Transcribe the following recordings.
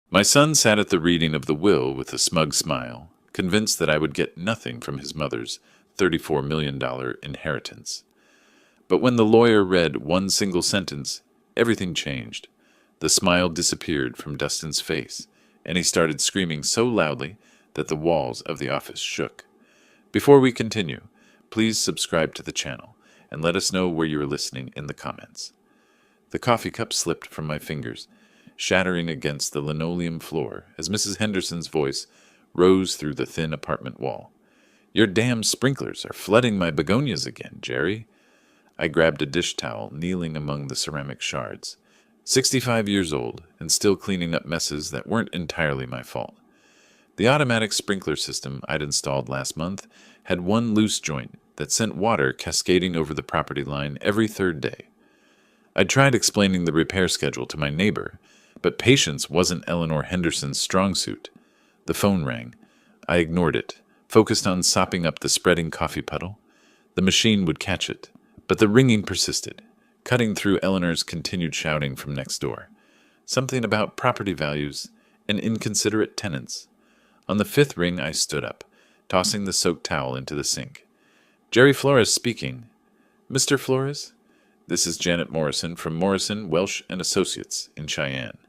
My son sat at the reading of the will with a smug smile, convinced that I would get nothing from his mother's $34 million inheritance. But when the lawyer read one single sentence, everything changed. The smile disappeared from Dustin's face, and he started screaming so loudly that the walls of the office shook. Before we continue, please subscribe to the channel and let us know where you are listening in the comments. The coffee cup slipped from my fingers, shattering against the linoleum floor as Mrs. Henderson's voice rose through the thin apartment wall. "Your damn sprinklers are flooding my begonias again, Jerry." I grabbed a dish towel, kneeling among the ceramic shards. 65 years old, and still cleaning up messes that weren't entirely my fault. The automatic sprinkler system I'd installed last month had one loose joint that sent water cascading over the property line every third day. I'd tried explaining the repair schedule to my neighbor, but patience wasn't Eleanor Henderson's strong suit. The phone rang. I ignored it, focused on sopping up the spreading coffee puddle. The machine would catch it, but the ringing persisted, cutting through Eleanor's continued shouting from next door. Something about property values and inconsiderate tenants. On the fifth ring, I stood up, tossing the soaked towel into the sink. "Jerry Flores speaking." "Mr. Flores?" "This is Janet Morrison from Morrison, Welsh and Associates in Cheyenne."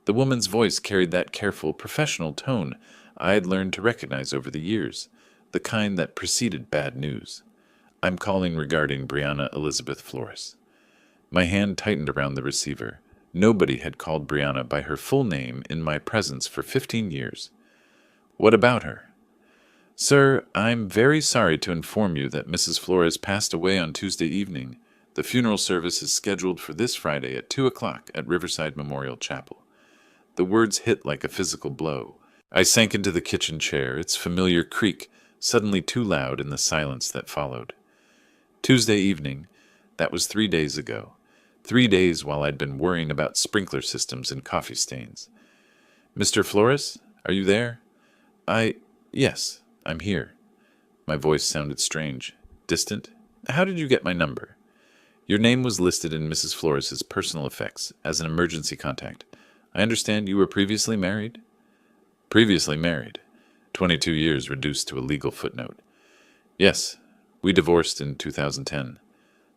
The woman's voice carried that careful, professional tone I had learned to recognize over the years, the kind that preceded bad news. "I'm calling regarding Brianna Elizabeth Flores." My hand tightened around the receiver. Nobody had called Brianna by her full name in my presence for 15 years. "What about her?" "Sir, I'm very sorry to inform you that Mrs. Flores passed away on Tuesday evening. The funeral service is scheduled for this Friday at 2 o'clock at Riverside Memorial Chapel." The words hit like a physical blow. I sank into the kitchen chair, its familiar creak suddenly too loud in the silence that followed. Tuesday evening, that was 3 days ago. 3 days while I'd been worrying about sprinkler systems and coffee stains. "Mr. Flores, are you there?" Yes, I'm here." My voice sounded strange, distant. "How did you get my number?" "Your name was listed in Mrs. Flores's personal effects as an emergency contact. I understand you were previously married?" "Previously married. 22 years reduced to a legal footnote." "Yes, we divorced in 2010.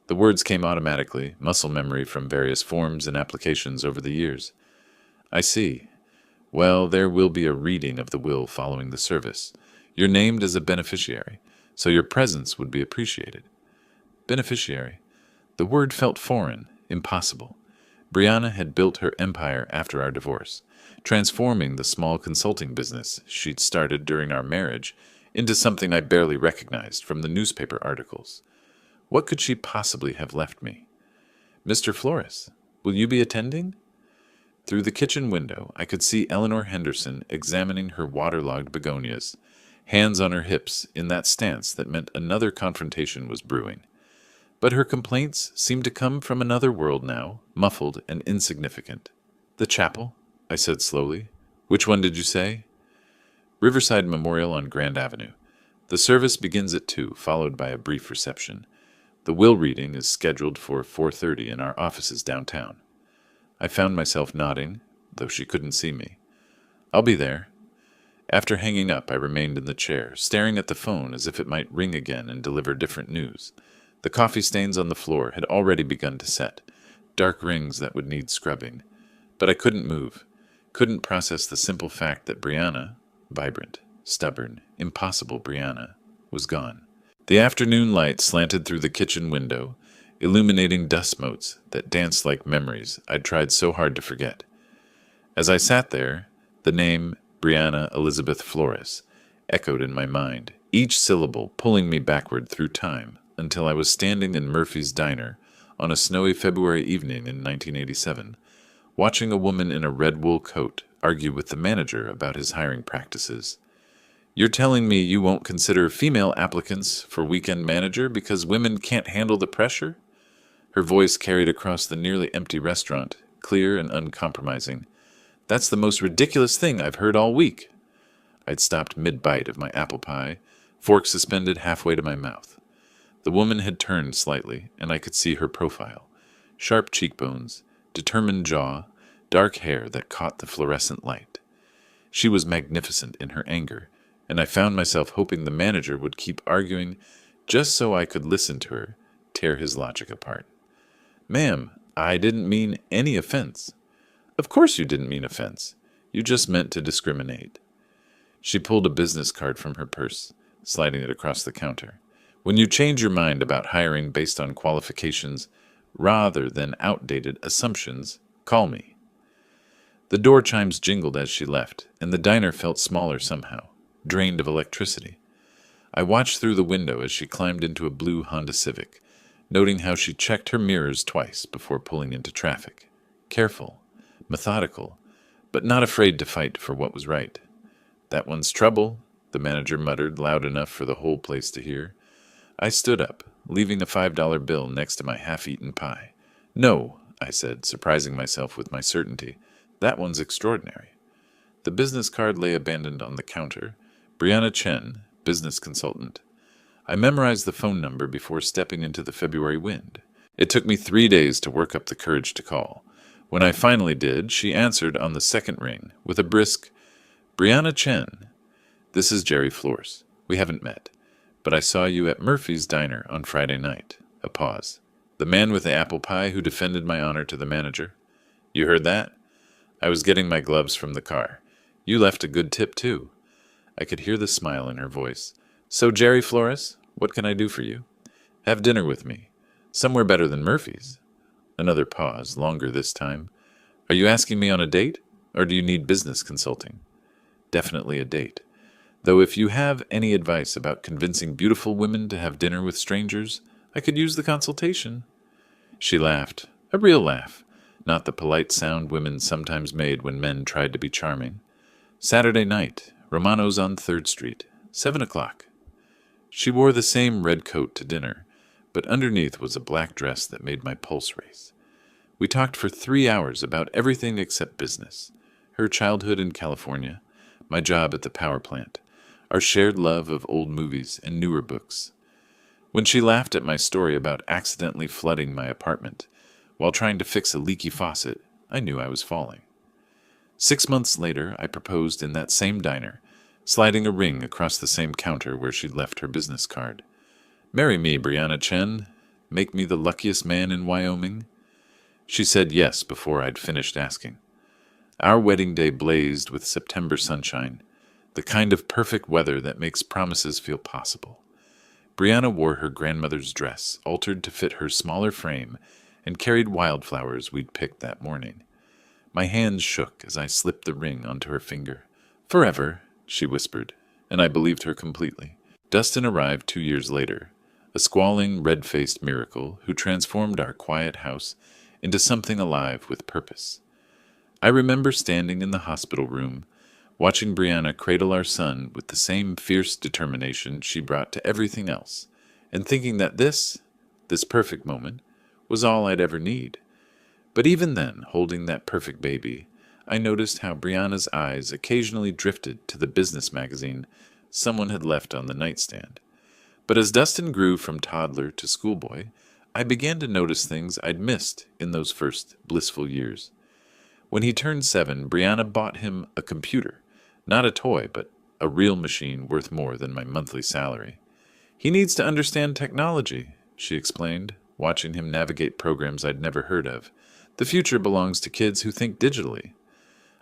The words came automatically, muscle memory from various forms and applications over the years. "I see. Well, there will be a reading of the will following the service. You're named as a beneficiary, so your presence would be appreciated." Beneficiary. The word felt foreign, impossible. Brianna had built her empire after our divorce, transforming the small consulting business she'd started during our marriage into something I barely recognized from the newspaper articles. What could she possibly have left me? "Mr. Flores, will you be attending?" Through the kitchen window, I could see Eleanor Henderson examining her waterlogged begonias, hands on her hips in that stance that meant another confrontation was brewing. But her complaints seemed to come from another world now, muffled and insignificant. "The chapel?" I said slowly. "Which one did you say?" "Riverside Memorial on Grand Avenue. The service begins at 2, followed by a brief reception. The will reading is scheduled for 4:30 in our offices downtown." I found myself nodding, though she couldn't see me. "I'll be there." After hanging up, I remained in the chair, staring at the phone as if it might ring again and deliver different news. The coffee stains on the floor had already begun to set, dark rings that would need scrubbing. But I couldn't move, couldn't process the simple fact that Brianna, vibrant, stubborn, impossible Brianna, was gone. The afternoon light slanted through the kitchen window, illuminating dust motes that danced like memories I'd tried so hard to forget. As I sat there, the name Brianna Elizabeth Flores echoed in my mind, each syllable pulling me backward through time until I was standing in Murphy's Diner on a snowy February evening in 1987, watching a woman in a red wool coat argue with the manager about his hiring practices. "You're telling me you won't consider female applicants for weekend manager because women can't handle the pressure?" Her voice carried across the nearly empty restaurant, clear and uncompromising. "That's the most ridiculous thing I've heard all week." I'd stopped mid-bite of my apple pie, fork suspended halfway to my mouth. The woman had turned slightly, and I could see her profile. Sharp cheekbones, determined jaw, dark hair that caught the fluorescent light. She was magnificent in her anger, and I found myself hoping the manager would keep arguing just so I could listen to her tear his logic apart. "Ma'am, I didn't mean any offense." "Of course you didn't mean offense. You just meant to discriminate." She pulled a business card from her purse, sliding it across the counter. "When you change your mind about hiring based on qualifications rather than outdated assumptions, call me." The door chimes jingled as she left, and the diner felt smaller somehow, drained of electricity. I watched through the window as she climbed into a blue Honda Civic, noting how she checked her mirrors twice before pulling into traffic. Careful, methodical, but not afraid to fight for what was right. "That one's trouble," the manager muttered loud enough for the whole place to hear. I stood up, leaving a $5 bill next to my half-eaten pie. "No," I said, surprising myself with my certainty. "That one's extraordinary." The business card lay abandoned on the counter. Brianna Chen, business consultant. I memorized the phone number before stepping into the February wind. It took me 3 days to work up the courage to call. When I finally did, she answered on the second ring with a brisk, "Brianna Chen, this is Jerry Flores. We haven't met, but I saw you at Murphy's Diner on Friday night." A pause. "The man with the apple pie who defended my honor to the manager. You heard that?" "I was getting my gloves from the car. You left a good tip, too." I could hear the smile in her voice. "So, Jerry Flores, what can I do for you?" "Have dinner with me. Somewhere better than Murphy's." Another pause, longer this time. "Are you asking me on a date, or do you need business consulting?" "Definitely a date. Though if you have any advice about convincing beautiful women to have dinner with strangers, I could use the consultation." She laughed, a real laugh, not the polite sound women sometimes made when men tried to be charming. "Saturday night, Romano's on 3rd Street, 7 o'clock. She wore the same red coat to dinner, but underneath was a black dress that made my pulse race. We talked for 3 hours about everything except business. Her childhood in California, my job at the power plant, our shared love of old movies and newer books. When she laughed at my story about accidentally flooding my apartment while trying to fix a leaky faucet, I knew I was falling. 6 months later, I proposed in that same diner, sliding a ring across the same counter where she'd left her business card. "Marry me, Brianna Chen. Make me the luckiest man in Wyoming." She said yes before I'd finished asking. Our wedding day blazed with September sunshine, the kind of perfect weather that makes promises feel possible. Brianna wore her grandmother's dress, altered to fit her smaller frame, and carried wildflowers we'd picked that morning. My hands shook as I slipped the ring onto her finger. "Forever," she whispered, and I believed her completely. Dustin arrived 2 years later, a squalling, red-faced miracle who transformed our quiet house into something alive with purpose. I remember standing in the hospital room, watching Brianna cradle our son with the same fierce determination she brought to everything else, and thinking that this perfect moment, was all I'd ever need. But even then, holding that perfect baby, I noticed how Brianna's eyes occasionally drifted to the business magazine someone had left on the nightstand. But as Dustin grew from toddler to schoolboy, I began to notice things I'd missed in those first blissful years. When he turned 7, Brianna bought him a computer, not a toy, but a real machine worth more than my monthly salary. "He needs to understand technology," she explained, watching him navigate programs I'd never heard of. "The future belongs to kids who think digitally."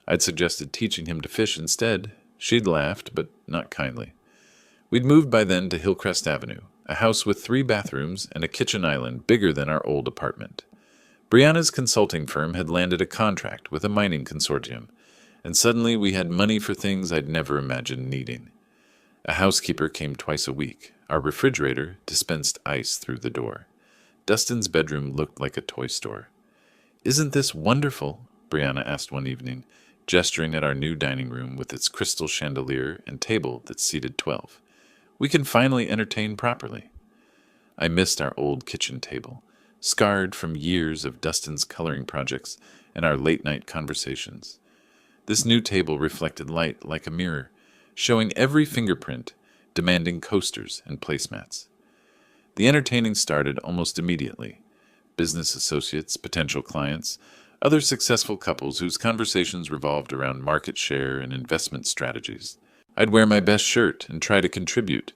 I'd suggested teaching him to fish instead. She'd laughed, but not kindly. We'd moved by then to Hillcrest Avenue, a house with 3 bathrooms and a kitchen island bigger than our old apartment. Brianna's consulting firm had landed a contract with a mining consortium, and suddenly we had money for things I'd never imagined needing. A housekeeper came twice a week. Our refrigerator dispensed ice through the door. Dustin's bedroom looked like a toy store. "Isn't this wonderful?" Brianna asked one evening, gesturing at our new dining room with its crystal chandelier and table that seated 12. "We can finally entertain properly." I missed our old kitchen table, scarred from years of Dustin's coloring projects and our late-night conversations. This new table reflected light like a mirror, showing every fingerprint, demanding coasters and placemats. The entertaining started almost immediately. Business associates, potential clients, Other successful couples whose conversations revolved around market share and investment strategies. I'd wear my best shirt and try to contribute,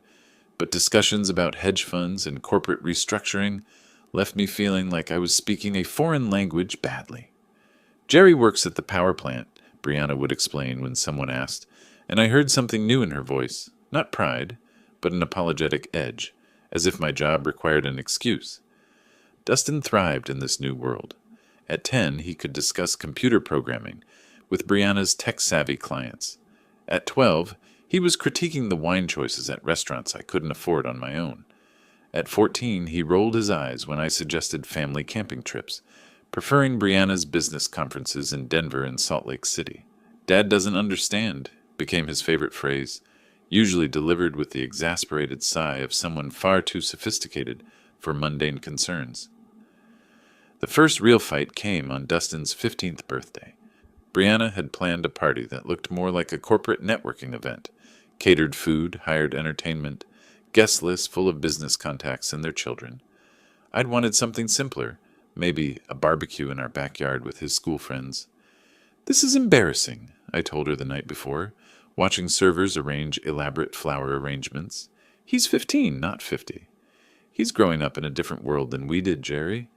but discussions about hedge funds and corporate restructuring left me feeling like I was speaking a foreign language badly. Jerry works at the power plant, Brianna would explain when someone asked, and I heard something new in her voice, not pride, but an apologetic edge, as if my job required an excuse. Dustin thrived in this new world. At 10, he could discuss computer programming with Brianna's tech-savvy clients. At 12, he was critiquing the wine choices at restaurants I couldn't afford on my own. At 14, he rolled his eyes when I suggested family camping trips, preferring Brianna's business conferences in Denver and Salt Lake City. "Dad doesn't understand," became his favorite phrase, usually delivered with the exasperated sigh of someone far too sophisticated for mundane concerns. The first real fight came on Dustin's 15th birthday. Brianna had planned a party that looked more like a corporate networking event, catered food, hired entertainment, guest lists full of business contacts and their children. I'd wanted something simpler, maybe a barbecue in our backyard with his school friends. "This is embarrassing," I told her the night before, watching servers arrange elaborate flower arrangements. "He's 15, not 50. He's growing up in a different world than we did, Jerry."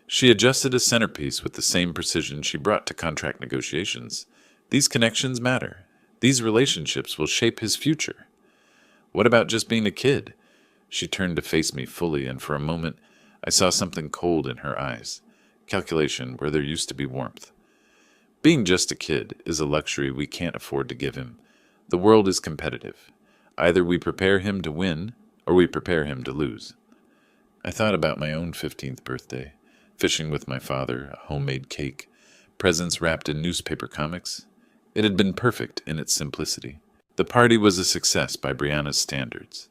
She adjusted a centerpiece with the same precision she brought to contract negotiations. "These connections matter. These relationships will shape his future." "What about just being a kid?" She turned to face me fully, and for a moment I saw something cold in her eyes, calculation where there used to be warmth. "Being just a kid is a luxury we can't afford to give him. The world is competitive. Either we prepare him to win, or we prepare him to lose." I thought about my own 15th birthday. Fishing with my father, a homemade cake, presents wrapped in newspaper comics. It had been perfect in its simplicity. The party was a success by Brianna's standards.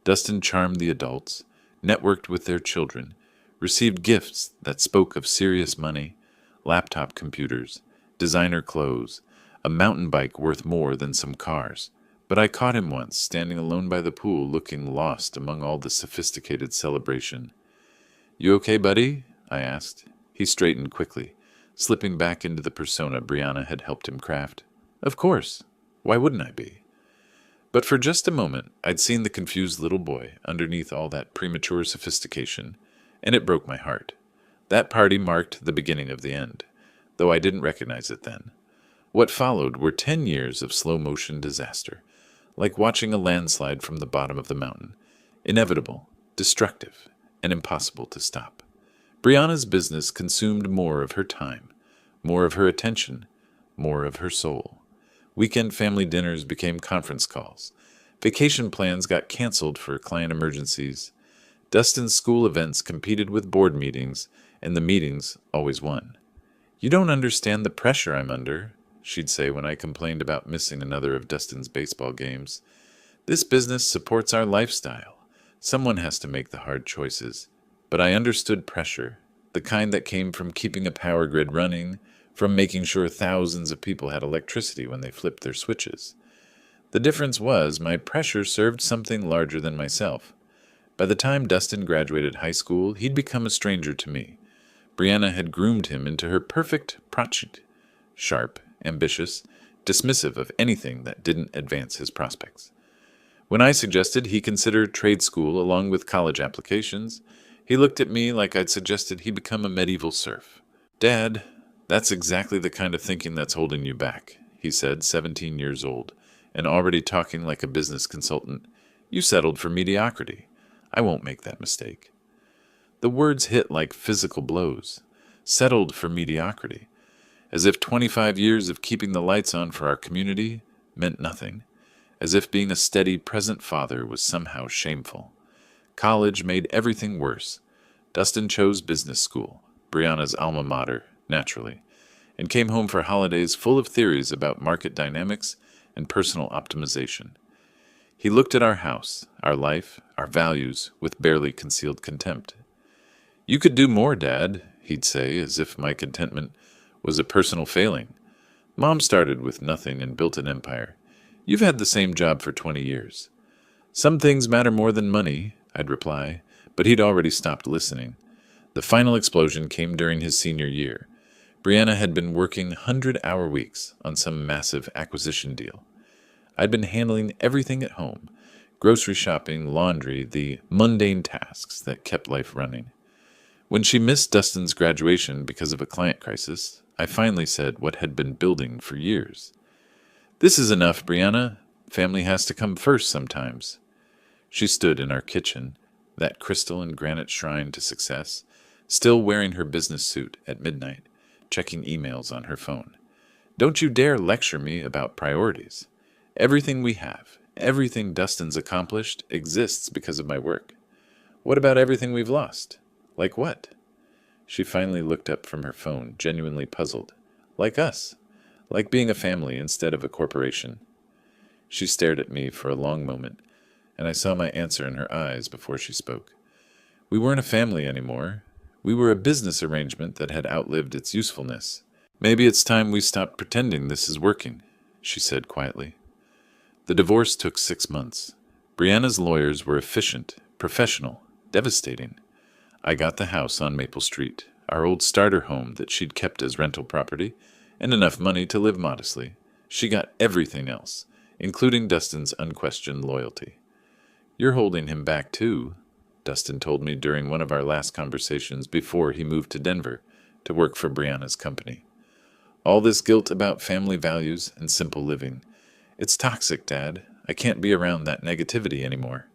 Dustin charmed the adults, networked with their children, received gifts that spoke of serious money, laptop computers, designer clothes, a mountain bike worth more than some cars. But I caught him once, standing alone by the pool, looking lost among all the sophisticated celebration. "You okay, buddy?" I asked. He straightened quickly, slipping back into the persona Brianna had helped him craft. "Of course. Why wouldn't I be?" But for just a moment, I'd seen the confused little boy underneath all that premature sophistication, and it broke my heart. That party marked the beginning of the end, though I didn't recognize it then. What followed were 10 years of slow-motion disaster, like watching a landslide from the bottom of the mountain, inevitable, destructive, and impossible to stop. Brianna's business consumed more of her time, more of her attention, more of her soul. Weekend family dinners became conference calls. Vacation plans got canceled for client emergencies. Dustin's school events competed with board meetings, and the meetings always won. "You don't understand the pressure I'm under," she'd say when I complained about missing another of Dustin's baseball games. "This business supports our lifestyle. Someone has to make the hard choices." But I understood pressure, the kind that came from keeping a power grid running, from making sure thousands of people had electricity when they flipped their switches. The difference was my pressure served something larger than myself. By the time Dustin graduated high school, he'd become a stranger to me. Brianna had groomed him into her perfect project, sharp, ambitious, dismissive of anything that didn't advance his prospects. When I suggested he consider trade school along with college applications, he looked at me like I'd suggested he become a medieval serf. "Dad, that's exactly the kind of thinking that's holding you back," he said, 17 years old, and already talking like a business consultant. "You settled for mediocrity. I won't make that mistake." The words hit like physical blows. Settled for mediocrity. As if 25 years of keeping the lights on for our community meant nothing. As if being a steady, present father was somehow shameful. College made everything worse. Dustin chose business school, Brianna's alma mater, naturally, and came home for holidays full of theories about market dynamics and personal optimization. He looked at our house, our life, our values, with barely concealed contempt. "You could do more, Dad," he'd say, as if my contentment was a personal failing. "Mom started with nothing and built an empire. You've had the same job for 20 years. "Some things matter more than money," I'd reply, but he'd already stopped listening. The final explosion came during his senior year. Brianna had been working 100-hour weeks on some massive acquisition deal. I'd been handling everything at home: grocery shopping, laundry, the mundane tasks that kept life running. When she missed Dustin's graduation because of a client crisis, I finally said what had been building for years. "This is enough, Brianna. Family has to come first sometimes." She stood in our kitchen, that crystal and granite shrine to success, still wearing her business suit at midnight, checking emails on her phone. "Don't you dare lecture me about priorities. Everything we have, everything Dustin's accomplished, exists because of my work. What about everything we've lost? Like what?" She finally looked up from her phone, genuinely puzzled. "Like us. Like being a family instead of a corporation." She stared at me for a long moment, and I saw my answer in her eyes before she spoke. "We weren't a family anymore. We were a business arrangement that had outlived its usefulness. Maybe it's time we stopped pretending this is working," she said quietly. The divorce took 6 months. Brianna's lawyers were efficient, professional, devastating. I got the house on Maple Street, our old starter home that she'd kept as rental property, and enough money to live modestly. She got everything else, including Dustin's unquestioned loyalty. "You're holding him back too," Dustin told me during one of our last conversations before he moved to Denver to work for Brianna's company. "All this guilt about family values and simple living. It's toxic, Dad. I can't be around that negativity anymore."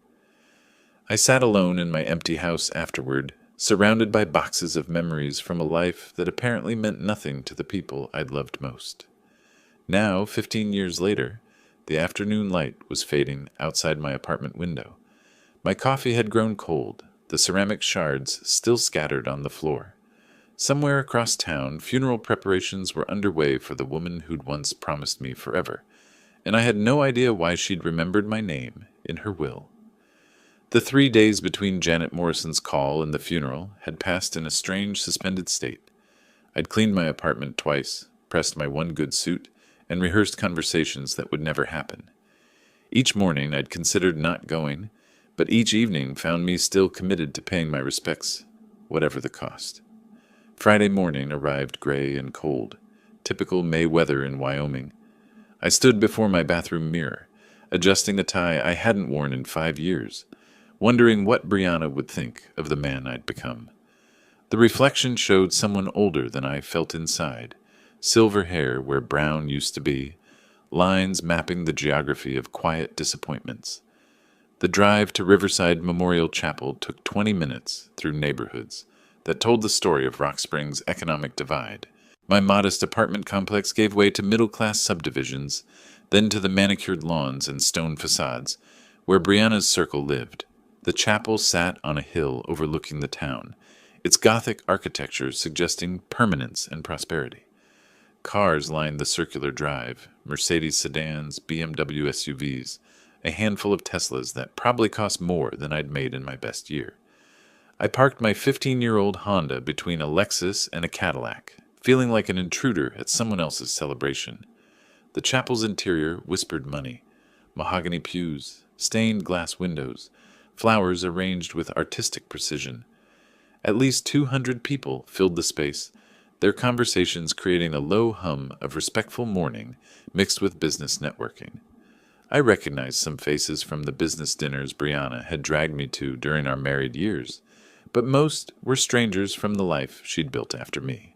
I sat alone in my empty house afterward, surrounded by boxes of memories from a life that apparently meant nothing to the people I'd loved most. Now, 15 years later, the afternoon light was fading outside my apartment window. My coffee had grown cold, the ceramic shards still scattered on the floor. Somewhere across town, funeral preparations were underway for the woman who'd once promised me forever, and I had no idea why she'd remembered my name in her will. The 3 days between Janet Morrison's call and the funeral had passed in a strange, suspended state. I'd cleaned my apartment twice, pressed my one good suit, and rehearsed conversations that would never happen. Each morning I'd considered not going, but each evening found me still committed to paying my respects, whatever the cost. Friday morning arrived gray and cold, typical May weather in Wyoming. I stood before my bathroom mirror, adjusting a tie I hadn't worn in 5 years, wondering what Brianna would think of the man I'd become. The reflection showed someone older than I felt inside, silver hair where brown used to be, lines mapping the geography of quiet disappointments. The drive to Riverside Memorial Chapel took 20 minutes through neighborhoods that told the story of Rock Springs' economic divide. My modest apartment complex gave way to middle-class subdivisions, then to the manicured lawns and stone facades where Brianna's circle lived. The chapel sat on a hill overlooking the town, its Gothic architecture suggesting permanence and prosperity. Cars lined the circular drive, Mercedes sedans, BMW SUVs, a handful of Teslas that probably cost more than I'd made in my best year. I parked my 15-year-old Honda between a Lexus and a Cadillac, feeling like an intruder at someone else's celebration. The chapel's interior whispered money: mahogany pews, stained glass windows, flowers arranged with artistic precision. At least 200 people filled the space, their conversations creating a low hum of respectful mourning mixed with business networking. I recognized some faces from the business dinners Brianna had dragged me to during our married years, but most were strangers from the life she'd built after me.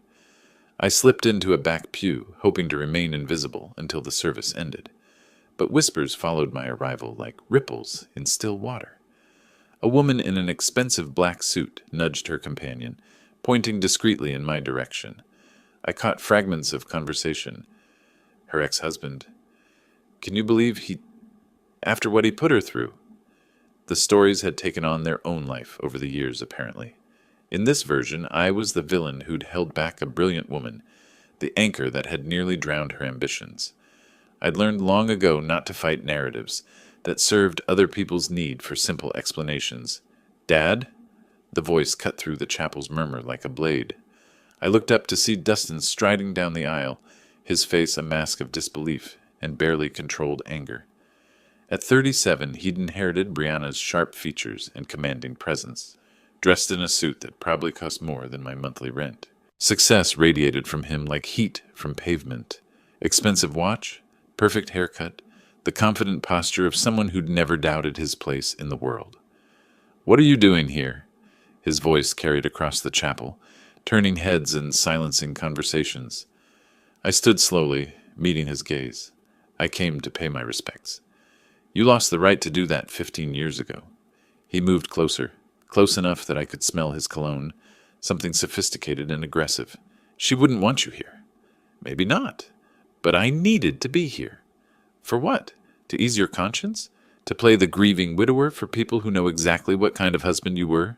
I slipped into a back pew, hoping to remain invisible until the service ended, but whispers followed my arrival like ripples in still water. A woman in an expensive black suit nudged her companion, pointing discreetly in my direction. I caught fragments of conversation. Her ex-husband. "Can you believe after what he put her through?" The stories had taken on their own life over the years, apparently. In this version, I was the villain who'd held back a brilliant woman, the anchor that had nearly drowned her ambitions. I'd learned long ago not to fight narratives that served other people's need for simple explanations. "Dad?" The voice cut through the chapel's murmur like a blade. I looked up to see Dustin striding down the aisle, his face a mask of disbelief and barely controlled anger. At 37, he'd inherited Brianna's sharp features and commanding presence, dressed in a suit that probably cost more than my monthly rent. Success radiated from him like heat from pavement. Expensive watch, perfect haircut, the confident posture of someone who'd never doubted his place in the world. "What are you doing here?" His voice carried across the chapel, turning heads and silencing conversations. I stood slowly, meeting his gaze. "I came to pay my respects." "You lost the right to do that 15 years ago." He moved closer, close enough that I could smell his cologne, something sophisticated and aggressive. "She wouldn't want you here." "Maybe not. But I needed to be here." "For what? To ease your conscience? To play the grieving widower for people who know exactly what kind of husband you were?"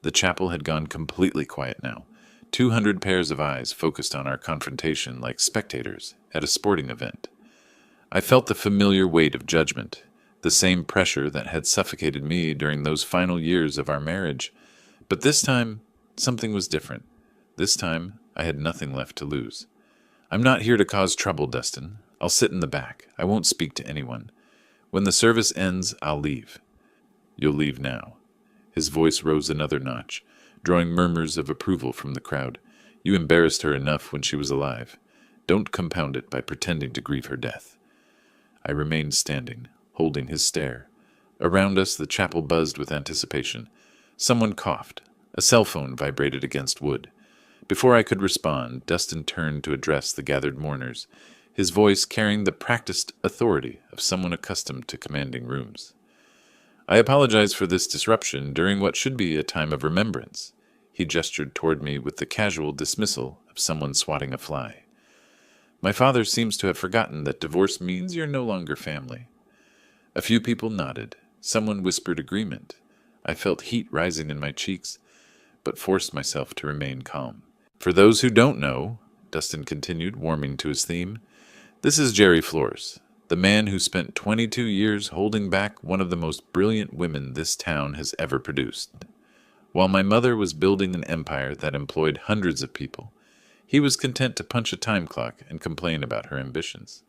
The chapel had gone completely quiet now. 200 pairs of eyes focused on our confrontation like spectators at a sporting event. I felt the familiar weight of judgment, the same pressure that had suffocated me during those final years of our marriage. But this time, something was different. This time, I had nothing left to lose. "I'm not here to cause trouble, Dustin. I'll sit in the back. I won't speak to anyone. When the service ends, I'll leave." "You'll leave now." His voice rose another notch, drawing murmurs of approval from the crowd. "You embarrassed her enough when she was alive. Don't compound it by pretending to grieve her death." I remained standing, holding his stare. Around us, the chapel buzzed with anticipation. Someone coughed. A cell phone vibrated against wood. Before I could respond, Dustin turned to address the gathered mourners, his voice carrying the practiced authority of someone accustomed to commanding rooms. "I apologize for this disruption during what should be a time of remembrance." He gestured toward me with the casual dismissal of someone swatting a fly. "My father seems to have forgotten that divorce means you're no longer family." A few people nodded. Someone whispered agreement. I felt heat rising in my cheeks, but forced myself to remain calm. "For those who don't know," Dustin continued, warming to his theme, "this is Jerry Flores, the man who spent 22 years holding back one of the most brilliant women this town has ever produced. While my mother was building an empire that employed hundreds of people, he was content to punch a time clock and complain about her ambitions."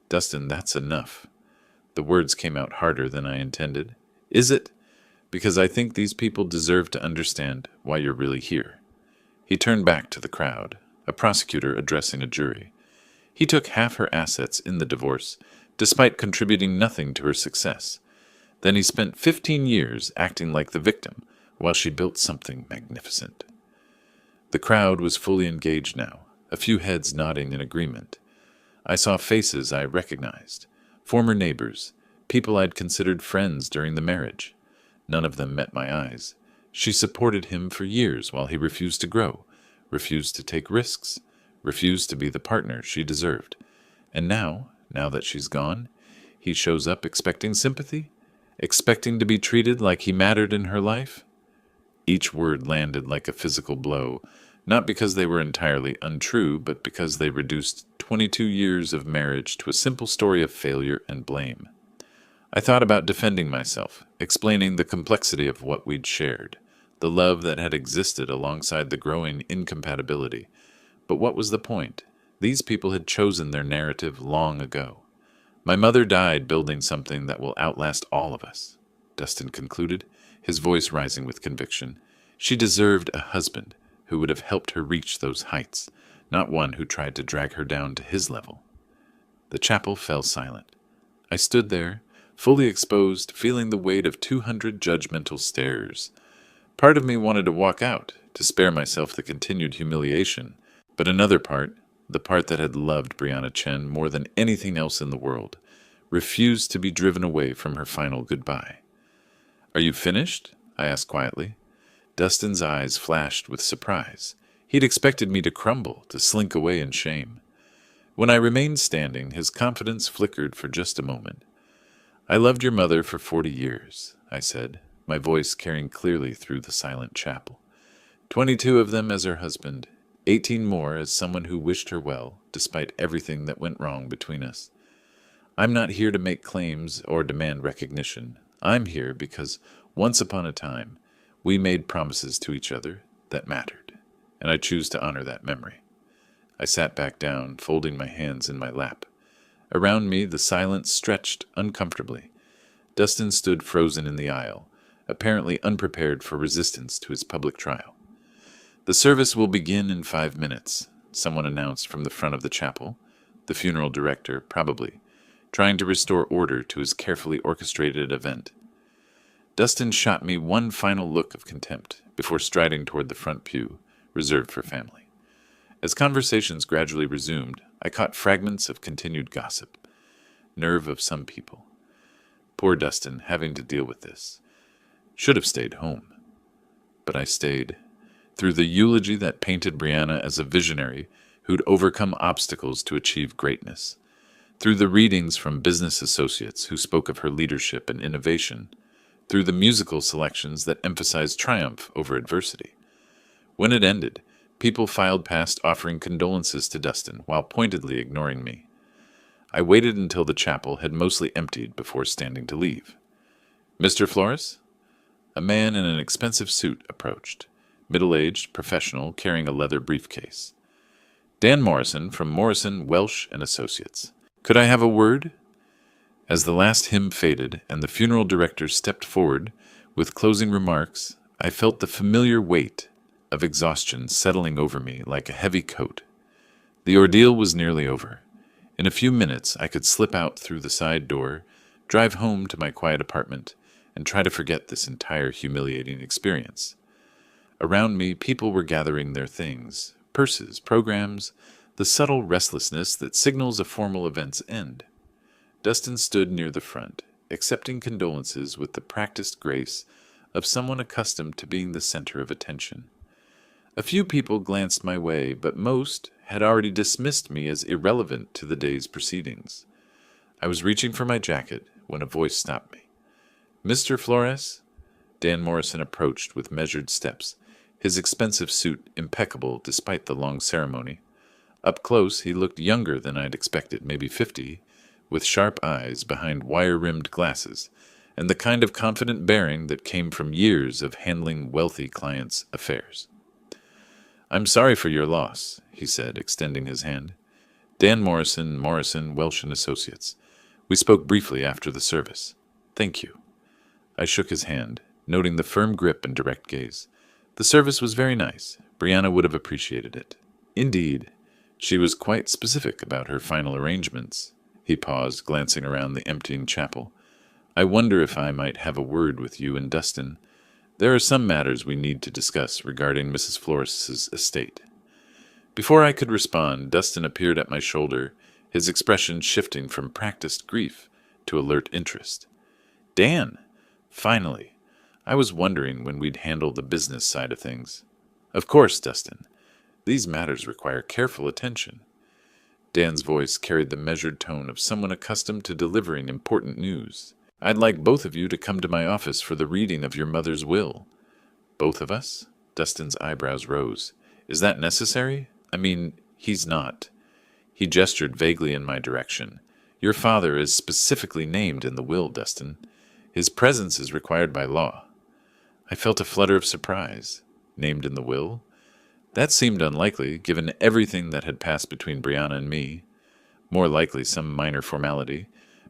"Dustin, that's enough." The words came out harder than I intended. "Is it? Because I think these people deserve to understand why you're really here." He turned back to the crowd, a prosecutor addressing a jury. "He took half her assets in the divorce, despite contributing nothing to her success. Then he spent 15 years acting like the victim, while she built something magnificent." The crowd was fully engaged now, a few heads nodding in agreement. I saw faces I recognized, former neighbors, people I'd considered friends during the marriage. None of them met my eyes. She supported him for years while he refused to grow, refused to take risks, refused to be the partner she deserved. And now that she's gone, he shows up expecting sympathy, expecting to be treated like he mattered in her life. Each word landed like a physical blow, not because they were entirely untrue, but because they reduced 22 years of marriage to a simple story of failure and blame. I thought about defending myself, explaining the complexity of what we'd shared, the love that had existed alongside the growing incompatibility. But what was the point? These people had chosen their narrative long ago. "My mother died building something that will outlast all of us," Dustin concluded, his voice rising with conviction. "She deserved a husband who would have helped her reach those heights, not one who tried to drag her down to his level." The chapel fell silent. I stood there, fully exposed, feeling the weight of 200 judgmental stares. Part of me wanted to walk out, to spare myself the continued humiliation, but another part, the part that had loved Brianna Chen more than anything else in the world, refused to be driven away from her final goodbye. "Are you finished?" I asked quietly. Dustin's eyes flashed with surprise. He'd expected me to crumble, to slink away in shame. When I remained standing, his confidence flickered for just a moment. "I loved your mother for 40 years, I said, my voice carrying clearly through the silent chapel. 22 of them as her husband, 18 more as someone who wished her well, despite everything that went wrong between us. I'm not here to make claims or demand recognition. I'm here because, once upon a time, we made promises to each other that mattered, and I choose to honor that memory." I sat back down, folding my hands in my lap. Around me, the silence stretched uncomfortably. Dustin stood frozen in the aisle, apparently unprepared for resistance to his public trial. "The service will begin in 5 minutes," someone announced from the front of the chapel, the funeral director, probably, trying to restore order to his carefully orchestrated event. Dustin shot me one final look of contempt before striding toward the front pew, reserved for family. As conversations gradually resumed, I caught fragments of continued gossip. Nerve of some people. Poor Dustin having to deal with this. Should have stayed home. But I stayed. Through the eulogy that painted Brianna as a visionary who'd overcome obstacles to achieve greatness. Through the readings from business associates who spoke of her leadership and innovation. Through the musical selections that emphasized triumph over adversity. When it ended, people filed past offering condolences to Dustin while pointedly ignoring me. I waited until the chapel had mostly emptied before standing to leave. "Mr. Flores?" A man in an expensive suit approached, middle-aged, professional, carrying a leather briefcase. "Dan Morrison from Morrison, Welsh and Associates. Could I have a word?" As the last hymn faded and the funeral director stepped forward with closing remarks, I felt the familiar weight of exhaustion settling over me like a heavy coat. The ordeal was nearly over. In a few minutes, I could slip out through the side door, drive home to my quiet apartment, and try to forget this entire humiliating experience. Around me, people were gathering their things, purses, programs, the subtle restlessness that signals a formal event's end. Dustin stood near the front, accepting condolences with the practiced grace of someone accustomed to being the center of attention. A few people glanced my way, but most had already dismissed me as irrelevant to the day's proceedings. I was reaching for my jacket when a voice stopped me. "Mr. Flores?" Dan Morrison approached with measured steps, his expensive suit impeccable despite the long ceremony. Up close, he looked younger than I'd expected, maybe 50, with sharp eyes behind wire-rimmed glasses, and the kind of confident bearing that came from years of handling wealthy clients' affairs. "I'm sorry for your loss," he said, extending his hand. "Dan Morrison, Morrison, Welsh and Associates. We spoke briefly after the service. Thank you." I shook his hand, noting the firm grip and direct gaze. "The service was very nice. Brianna would have appreciated it." "Indeed. She was quite specific about her final arrangements." He paused, glancing around the emptying chapel. "I wonder if I might have a word with you and Dustin. There are some matters we need to discuss regarding Mrs. Flores's estate." Before I could respond, Dustin appeared at my shoulder, his expression shifting from practiced grief to alert interest. "Dan! Finally! I was wondering when we'd handle the business side of things." "Of course, Dustin. These matters require careful attention." Dan's voice carried the measured tone of someone accustomed to delivering important news. "I'd like both of you to come to my office for the reading of your mother's will." "Both of us?" Dustin's eyebrows rose. "Is that necessary? I mean, he's not." He gestured vaguely in my direction. "Your father is specifically named in the will, Dustin. His presence is required by law." I felt a flutter of surprise. Named in the will? That seemed unlikely, given everything that had passed between Brianna and me. More likely some minor formality,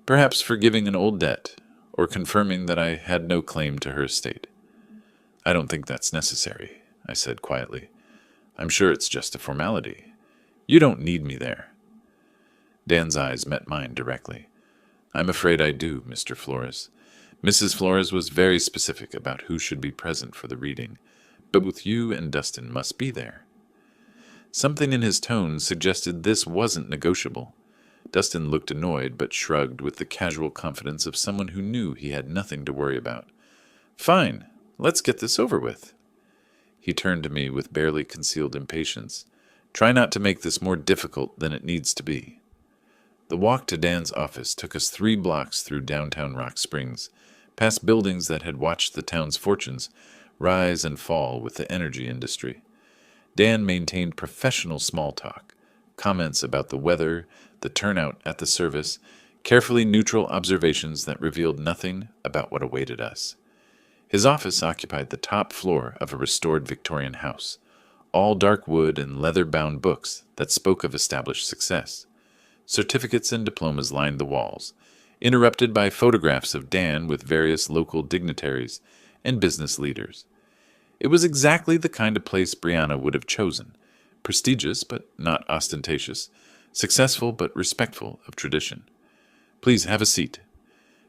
perhaps forgiving an old debt, or confirming that I had no claim to her estate. "I don't think that's necessary," I said quietly. "I'm sure it's just a formality. You don't need me there." Dan's eyes met mine directly. "I'm afraid I do, Mr. Flores. Mrs. Flores was very specific about who should be present for the reading, but both you and Dustin must be there." Something in his tone suggested this wasn't negotiable. Dustin looked annoyed, but shrugged with the casual confidence of someone who knew he had nothing to worry about. "Fine, let's get this over with." He turned to me with barely concealed impatience. "Try not to make this more difficult than it needs to be." The walk to Dan's office took us 3 blocks through downtown Rock Springs, past buildings that had watched the town's fortunes rise and fall with the energy industry. Dan maintained professional small talk, comments about the weather, the turnout at the service, carefully neutral observations that revealed nothing about what awaited us. His office occupied the top floor of a restored Victorian house, all dark wood and leather-bound books that spoke of established success. Certificates and diplomas lined the walls, interrupted by photographs of Dan with various local dignitaries and business leaders. It was exactly the kind of place Brianna would have chosen. Prestigious, but not ostentatious. Successful, but respectful of tradition. Please have a seat.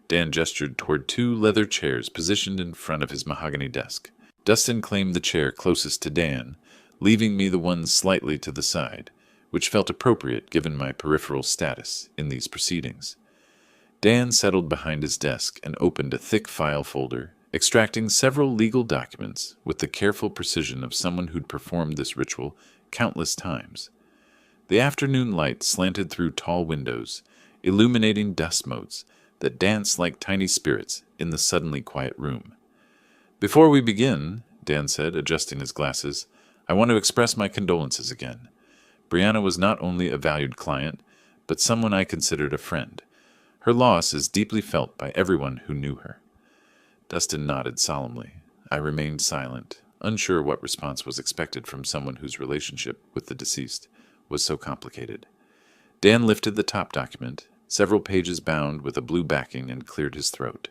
Dan gestured toward two leather chairs positioned in front of his mahogany desk. Dustin claimed the chair closest to Dan, leaving me the one slightly to the side, which felt appropriate given my peripheral status in these proceedings. Dan settled behind his desk and opened a thick file folder, extracting several legal documents with the careful precision of someone who'd performed this ritual countless times. The afternoon light slanted through tall windows, illuminating dust motes that danced like tiny spirits in the suddenly quiet room. Before we begin, Dan said, adjusting his glasses, I want to express my condolences again. Brianna was not only a valued client, but someone I considered a friend. Her loss is deeply felt by everyone who knew her. Dustin nodded solemnly. I remained silent, unsure what response was expected from someone whose relationship with the deceased was so complicated. Dan lifted the top document, several pages bound with a blue backing, and cleared his throat.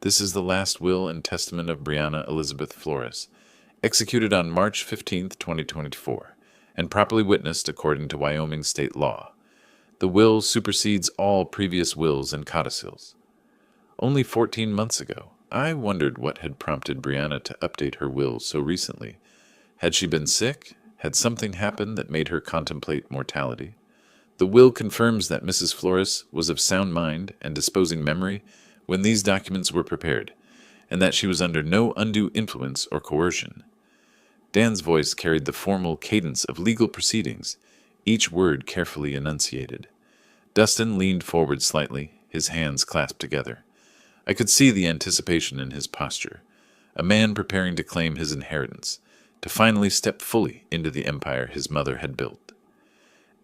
This is the last will and testament of Brianna Elizabeth Flores, executed on March 15, 2024, and properly witnessed according to Wyoming state law. The will supersedes all previous wills and codicils. Only 14 months ago, I wondered what had prompted Brianna to update her will so recently. Had she been sick? Had something happened that made her contemplate mortality? The will confirms that Mrs. Flores was of sound mind and disposing memory when these documents were prepared, and that she was under no undue influence or coercion. Dan's voice carried the formal cadence of legal proceedings, each word carefully enunciated. Dustin leaned forward slightly, his hands clasped together. I could see the anticipation in his posture, a man preparing to claim his inheritance, to finally step fully into the empire his mother had built.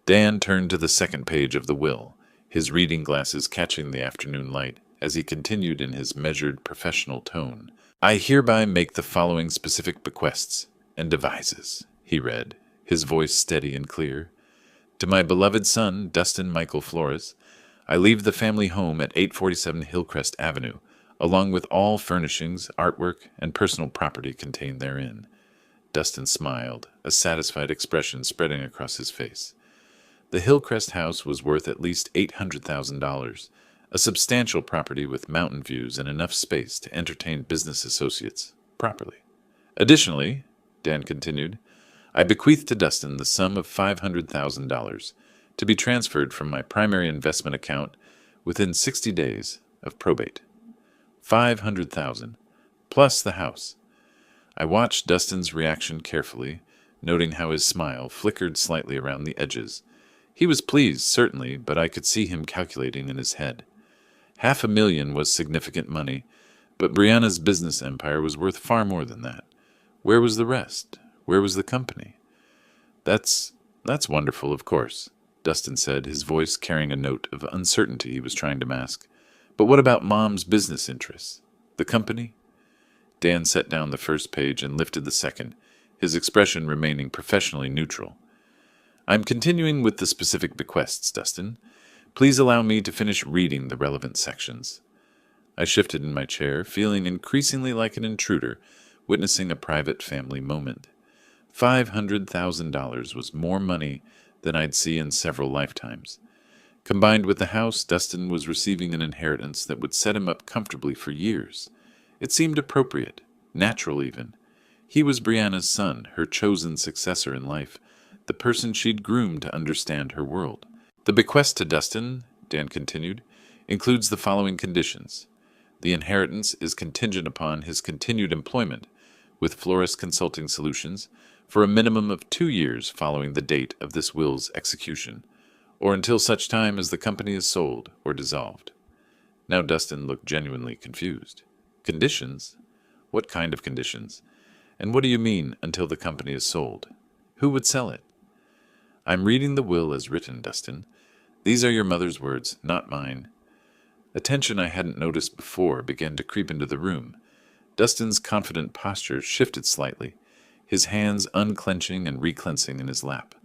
Dan turned to the second page of the will, his reading glasses catching the afternoon light as he continued in his measured professional tone. I hereby make the following specific bequests and devises, he read, his voice steady and clear. To my beloved son, Dustin Michael Flores, I leave the family home at 847 Hillcrest Avenue, along with all furnishings, artwork, and personal property contained therein. Dustin smiled, a satisfied expression spreading across his face. The Hillcrest house was worth at least $800,000, a substantial property with mountain views and enough space to entertain business associates properly. Additionally, Dan continued, I bequeath to Dustin the sum of $500,000 to be transferred from my primary investment account within 60 days of probate. $500,000, plus the house. I watched Dustin's reaction carefully, noting how his smile flickered slightly around the edges. He was pleased, certainly, but I could see him calculating in his head. $500,000 was significant money, but Brianna's business empire was worth far more than that. Where was the rest? Where was the company? That's wonderful, of course, Dustin said, his voice carrying a note of uncertainty he was trying to mask. But what about Mom's business interests? The company? Dan set down the first page and lifted the second, his expression remaining professionally neutral. I'm continuing with the specific bequests, Dustin. Please allow me to finish reading the relevant sections. I shifted in my chair, feeling increasingly like an intruder, witnessing a private family moment. $500,000 was more money than I'd see in several lifetimes. Combined with the house, Dustin was receiving an inheritance that would set him up comfortably for years. It seemed appropriate, natural even. He was Brianna's son, her chosen successor in life, the person she'd groomed to understand her world. The bequest to Dustin, Dan continued, includes the following conditions. The inheritance is contingent upon his continued employment with Flores Consulting Solutions for a minimum of 2 years following the date of this will's execution, or until such time as the company is sold or dissolved. Now Dustin looked genuinely confused. Conditions? What kind of conditions? And what do you mean, until the company is sold? Who would sell it? I'm reading the will as written, Dustin. These are your mother's words, not mine. A tension I hadn't noticed before began to creep into the room. Dustin's confident posture shifted slightly, his hands unclenching and reclenching in his lap.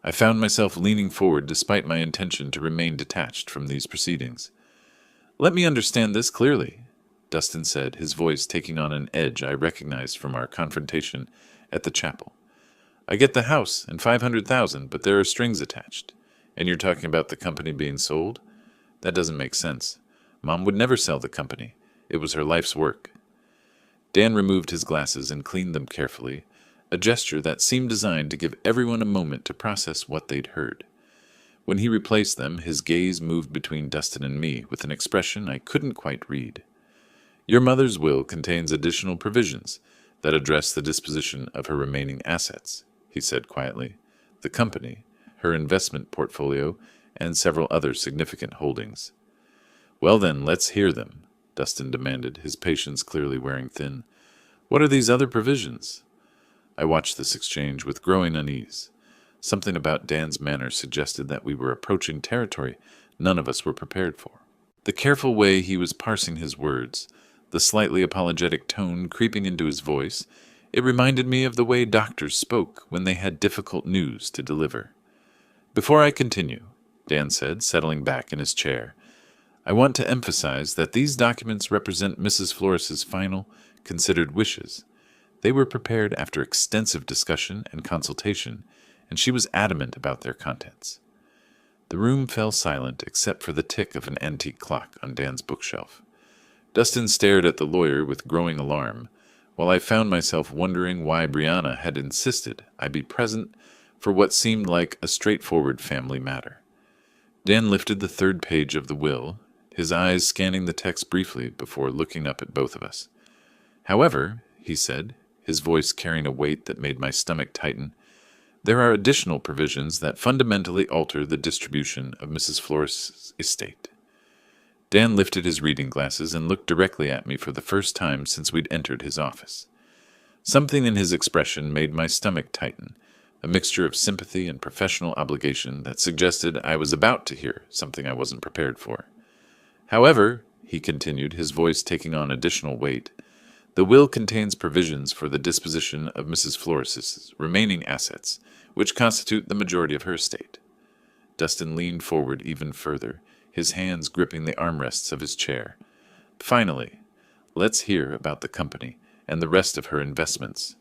I found myself leaning forward despite my intention to remain detached from these proceedings. Let me understand this clearly. Dustin said, his voice taking on an edge I recognized from our confrontation at the chapel. I get the house and 500,000, but there are strings attached. And you're talking about the company being sold? That doesn't make sense. Mom would never sell the company. It was her life's work. Dan removed his glasses and cleaned them carefully, a gesture that seemed designed to give everyone a moment to process what they'd heard. When he replaced them, his gaze moved between Dustin and me with an expression I couldn't quite read. Your mother's will contains additional provisions that address the disposition of her remaining assets, he said quietly. The company, her investment portfolio, and several other significant holdings. Well then, let's hear them, Dustin demanded, his patience clearly wearing thin. What are these other provisions? I watched this exchange with growing unease. Something about Dan's manner suggested that we were approaching territory none of us were prepared for. The careful way he was parsing his words, the slightly apologetic tone creeping into his voice, it reminded me of the way doctors spoke when they had difficult news to deliver. Before I continue, Dan said, settling back in his chair, I want to emphasize that these documents represent Mrs. Flores's final, considered wishes. They were prepared after extensive discussion and consultation, and she was adamant about their contents. The room fell silent except for the tick of an antique clock on Dan's bookshelf. Dustin stared at the lawyer with growing alarm, while I found myself wondering why Brianna had insisted I be present for what seemed like a straightforward family matter. Dan lifted the third page of the will, his eyes scanning the text briefly before looking up at both of us. However, he said, his voice carrying a weight that made my stomach tighten, there are additional provisions that fundamentally alter the distribution of Mrs. Flores's estate. Dan lifted his reading glasses and looked directly at me for the first time since we'd entered his office. Something in his expression made my stomach tighten, a mixture of sympathy and professional obligation that suggested I was about to hear something I wasn't prepared for. However, he continued, his voice taking on additional weight, the will contains provisions for the disposition of Mrs. Flores's remaining assets, which constitute the majority of her estate. Dustin leaned forward even further, his hands gripping the armrests of his chair. Finally, let's hear about the company and the rest of her investments.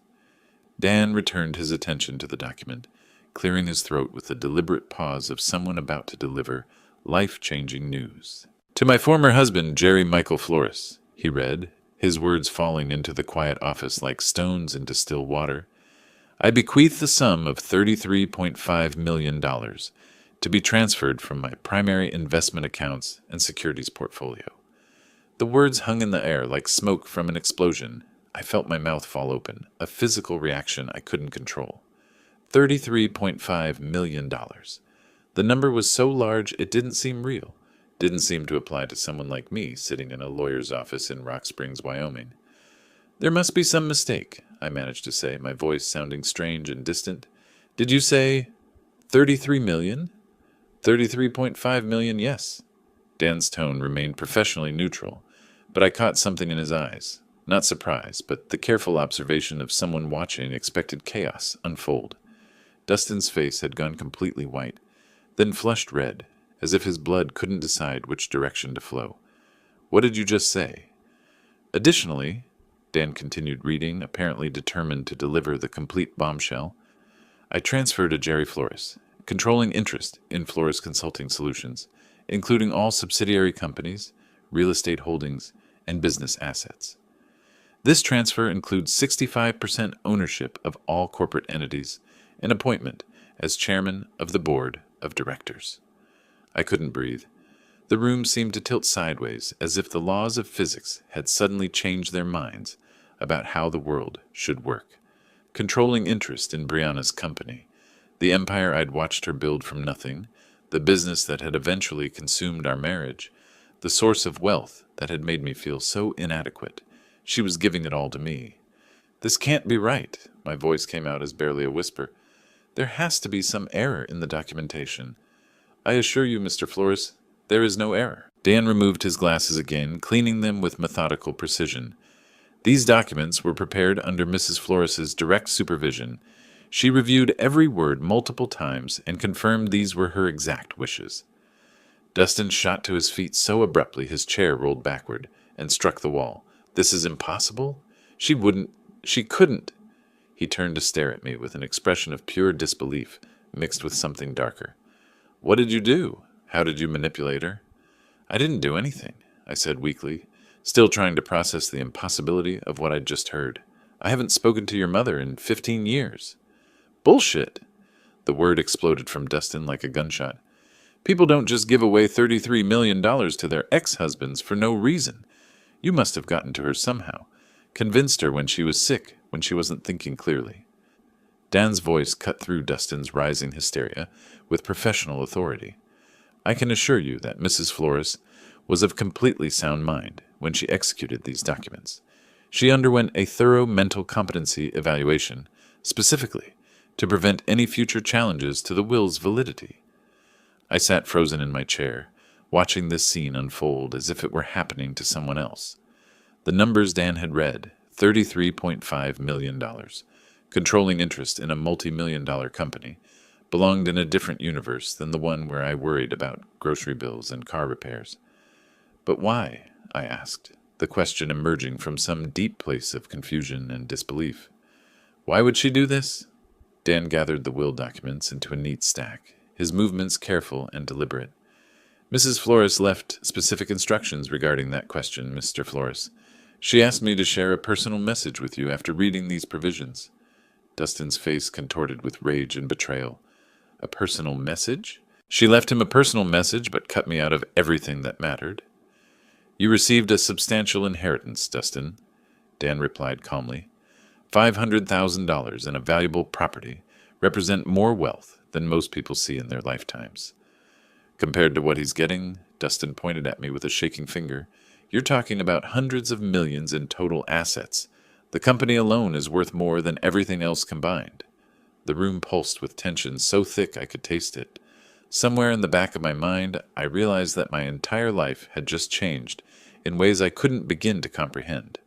Dan returned his attention to the document, clearing his throat with the deliberate pause of someone about to deliver life-changing news. To my former husband, Jerry Michael Flores, he read, his words falling into the quiet office like stones into still water, I bequeath the sum of $33.5 million to be transferred from my primary investment accounts and securities portfolio. The words hung in the air like smoke from an explosion. I felt my mouth fall open, a physical reaction I couldn't control. $33.5 million. The number was so large it didn't seem real. Didn't seem to apply to someone like me sitting in a lawyer's office in Rock Springs, Wyoming. There must be some mistake, I managed to say, my voice sounding strange and distant. Did you say 33 million? 33.5 million, yes. Dan's tone remained professionally neutral, but I caught something in his eyes. Not surprise, but the careful observation of someone watching expected chaos unfold. Dustin's face had gone completely white, then flushed red, as if his blood couldn't decide which direction to flow. What did you just say? Additionally, Dan continued reading, apparently determined to deliver the complete bombshell, I transferred to Jerry Flores, controlling interest in Flores Consulting Solutions, including all subsidiary companies, real estate holdings, and business assets. This transfer includes 65% ownership of all corporate entities and appointment as chairman of the board of directors. I couldn't breathe. The room seemed to tilt sideways, as if the laws of physics had suddenly changed their minds about how the world should work. Controlling interest in Brianna's company, the empire I'd watched her build from nothing, the business that had eventually consumed our marriage, the source of wealth that had made me feel so inadequate. She was giving it all to me. This can't be right. My voice came out as barely a whisper. There has to be some error in the documentation. I assure you, Mr. Flores, there is no error. Dan removed his glasses again, cleaning them with methodical precision. These documents were prepared under Mrs. Flores's direct supervision. She reviewed every word multiple times and confirmed these were her exact wishes. Dustin shot to his feet so abruptly his chair rolled backward, and struck the wall. This is impossible? She wouldn't. She couldn't. He turned to stare at me with an expression of pure disbelief, mixed with something darker. What did you do? How did you manipulate her? I didn't do anything, I said weakly, still trying to process the impossibility of what I'd just heard. I haven't spoken to your mother in 15 years. Bullshit! The word exploded from Dustin like a gunshot. People don't just give away $33 million to their ex-husbands for no reason. You must have gotten to her somehow. Convinced her when she was sick, when she wasn't thinking clearly. Dan's voice cut through Dustin's rising hysteria with professional authority. I can assure you that Mrs. Flores was of completely sound mind when she executed these documents. She underwent a thorough mental competency evaluation, specifically to prevent any future challenges to the will's validity. I sat frozen in my chair, watching this scene unfold as if it were happening to someone else. The numbers Dan had read, $33.5 million, controlling interest in a multi-million-dollar company, belonged in a different universe than the one where I worried about grocery bills and car repairs. But why? I asked, the question emerging from some deep place of confusion and disbelief. Why would she do this? Dan gathered the will documents into a neat stack, his movements careful and deliberate. Mrs. Flores left specific instructions regarding that question, Mr. Flores. She asked me to share a personal message with you after reading these provisions. Dustin's face contorted with rage and betrayal. A personal message? She left him a personal message, but cut me out of everything that mattered. You received a substantial inheritance, Dustin, Dan replied calmly. $500,000 in a valuable property represent more wealth than most people see in their lifetimes. Compared to what he's getting, Dustin pointed at me with a shaking finger, you're talking about hundreds of millions in total assets. The company alone is worth more than everything else combined. The room pulsed with tension so thick I could taste it. Somewhere in the back of my mind, I realized that my entire life had just changed in ways I couldn't begin to comprehend.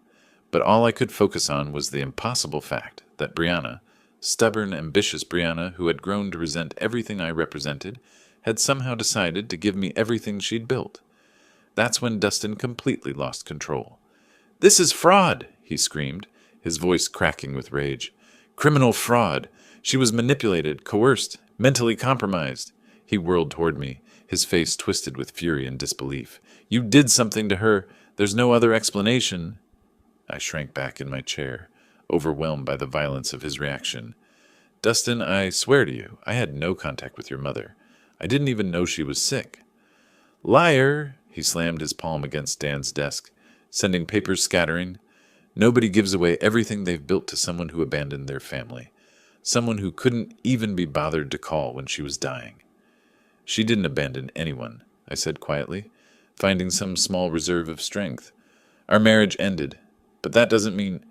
But all I could focus on was the impossible fact that Brianna, stubborn, ambitious Brianna who had grown to resent everything I represented, had somehow decided to give me everything she'd built. That's when Dustin completely lost control. "This is fraud!" he screamed, his voice cracking with rage. "Criminal fraud! She was manipulated, coerced, mentally compromised." He whirled toward me, his face twisted with fury and disbelief. "You did something to her. There's no other explanation." I shrank back in my chair, overwhelmed by the violence of his reaction. "Dustin, I swear to you, I had no contact with your mother. I didn't even know she was sick." "Liar!" He slammed his palm against Dan's desk, sending papers scattering. "Nobody gives away everything they've built to someone who abandoned their family. Someone who couldn't even be bothered to call when she was dying." "She didn't abandon anyone," I said quietly, finding some small reserve of strength. "Our marriage ended, but that doesn't mean—"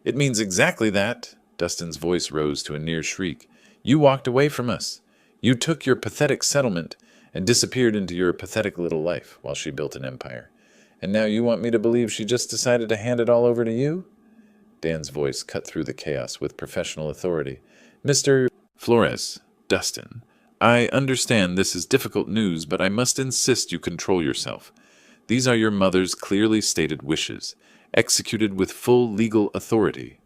"It means exactly that." Dustin's voice rose to a near shriek. "You walked away from us. You took your pathetic settlement and disappeared into your pathetic little life while she built an empire. And now you want me to believe she just decided to hand it all over to you?" Dan's voice cut through the chaos with professional authority. "Mr. Flores, Dustin, I understand this is difficult news, but I must insist you control yourself. These are your mother's clearly stated wishes, executed with full legal authority."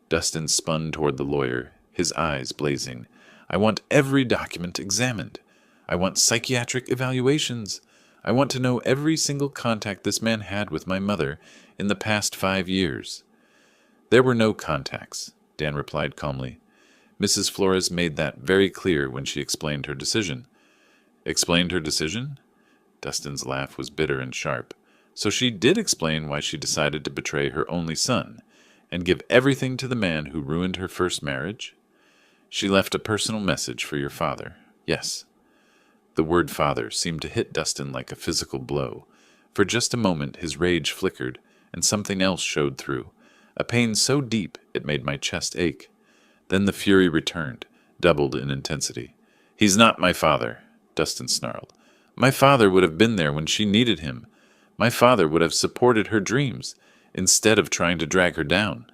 Dustin spun toward the lawyer, his eyes blazing. "I want every document examined. I want psychiatric evaluations. I want to know every single contact this man had with my mother in the past 5 years." "There were no contacts," Dan replied calmly. "Mrs. Flores made that very clear when she explained her decision." "Explained her decision?" Dustin's laugh was bitter and sharp. "So she did explain why she decided to betray her only son and give everything to the man who ruined her first marriage?" "She left a personal message for your father, yes." The word father seemed to hit Dustin like a physical blow. For just a moment his rage flickered, and something else showed through, a pain so deep it made my chest ache. Then the fury returned, doubled in intensity. "He's not my father," Dustin snarled. "My father would have been there when she needed him. My father would have supported her dreams, instead of trying to drag her down."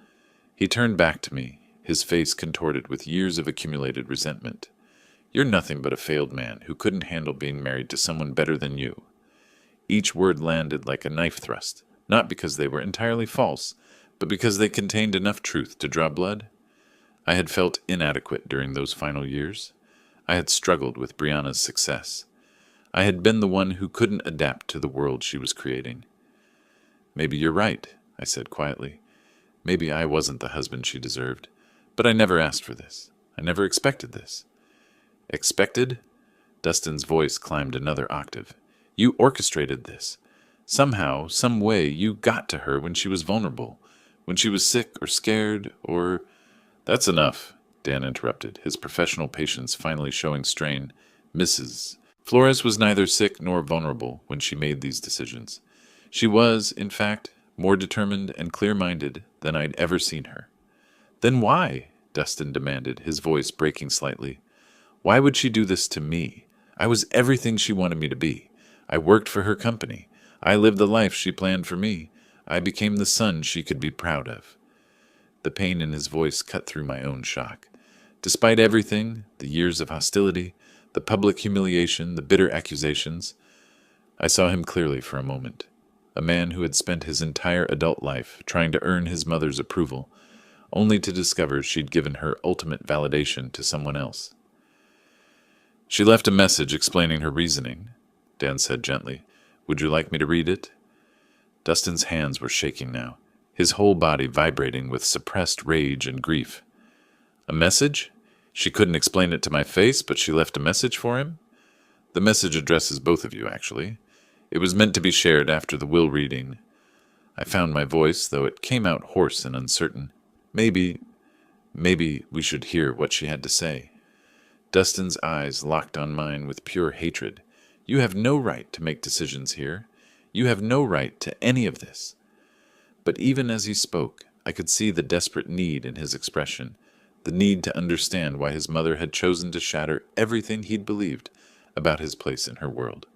He turned back to me, his face contorted with years of accumulated resentment. "You're nothing but a failed man who couldn't handle being married to someone better than you." Each word landed like a knife thrust, not because they were entirely false, but because they contained enough truth to draw blood. I had felt inadequate during those final years. I had struggled with Brianna's success. I had been the one who couldn't adapt to the world she was creating. "Maybe you're right," I said quietly. "Maybe I wasn't the husband she deserved. But I never asked for this. I never expected this." "Expected?" Dustin's voice climbed another octave. "You orchestrated this. Somehow, some way, you got to her when she was vulnerable, when she was sick or scared or—" "That's enough," Dan interrupted, his professional patience finally showing strain. "Mrs. Flores was neither sick nor vulnerable when she made these decisions. She was, in fact, more determined and clear-minded than I'd ever seen her." "Then why?" Dustin demanded, his voice breaking slightly. "Why would she do this to me? I was everything she wanted me to be. I worked for her company. I lived the life she planned for me. I became the son she could be proud of." The pain in his voice cut through my own shock. Despite everything, the years of hostility, the public humiliation, the bitter accusations, I saw him clearly for a moment. A man who had spent his entire adult life trying to earn his mother's approval, only to discover she'd given her ultimate validation to someone else. "She left a message explaining her reasoning," Dan said gently. "Would you like me to read it?" Dustin's hands were shaking now, his whole body vibrating with suppressed rage and grief. "A message? She couldn't explain it to my face, but she left a message for him?" "The message addresses both of you, actually. It was meant to be shared after the will reading." I found my voice, though it came out hoarse and uncertain. Maybe we should hear what she had to say." Dustin's eyes locked on mine with pure hatred. "You have no right to make decisions here. You have no right to any of this." But even as he spoke, I could see the desperate need in his expression, the need to understand why his mother had chosen to shatter everything he'd believed about his place in her world.